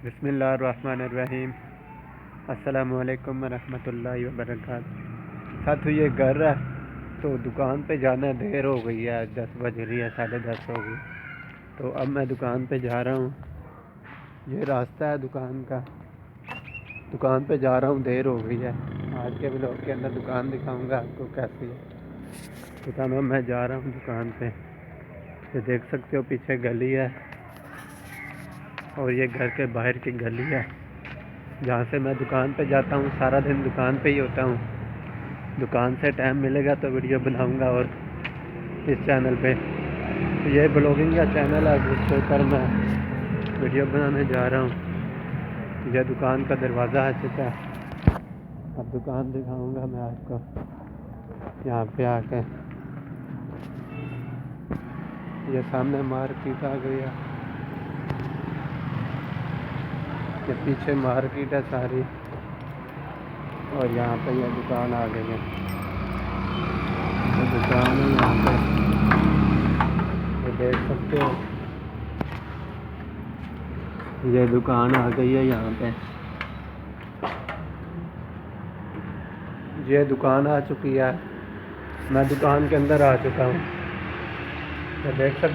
बिस्मिल्लाहिर्रहमानिर्रहीम। अस्सलामुअलैकुम वरहमतुल्लाहि वबरकातुहू। साथ ये घर है तो दुकान पे जाना देर हो गई है, 10 बज रही है, 10:30 हो गई। तो अब मैं दुकान पे जा रहा हूँ। ये रास्ता है दुकान का, दुकान पे जा रहा हूँ, देर हो गई है। आज के ब्लॉग के अंदर दुकान दिखाऊंगा आपको कैसी है। दुकान में मैं जा रहा हूँ दुकान पे। ये देख सकते हो पीछे गली है और ये घर के बाहर की गली है जहाँ से मैं दुकान पे जाता हूँ। सारा दिन दुकान पे ही होता हूँ। दुकान से टाइम मिलेगा तो वीडियो बनाऊंगा और इस चैनल पे। तो ये ब्लॉगिंग का चैनल है जिसके ऊपर मैं वीडियो बनाने जा रहा हूँ। यह दुकान का दरवाज़ा आ चुका है। अब दुकान दिखाऊंगा मैं आपको यहाँ पे आके। ये सामने मार्केट आ गई है, ये पीछे मार्केट है सारी, और यहाँ पे ये दुकान आ गई है। तो दुकान है यहाँ पे, ये देख सकते हो। ये दुकान आ गई है यहाँ पे, ये दुकान आ चुकी है। मैं दुकान के अंदर आ चुका हूँ। तो देख सकते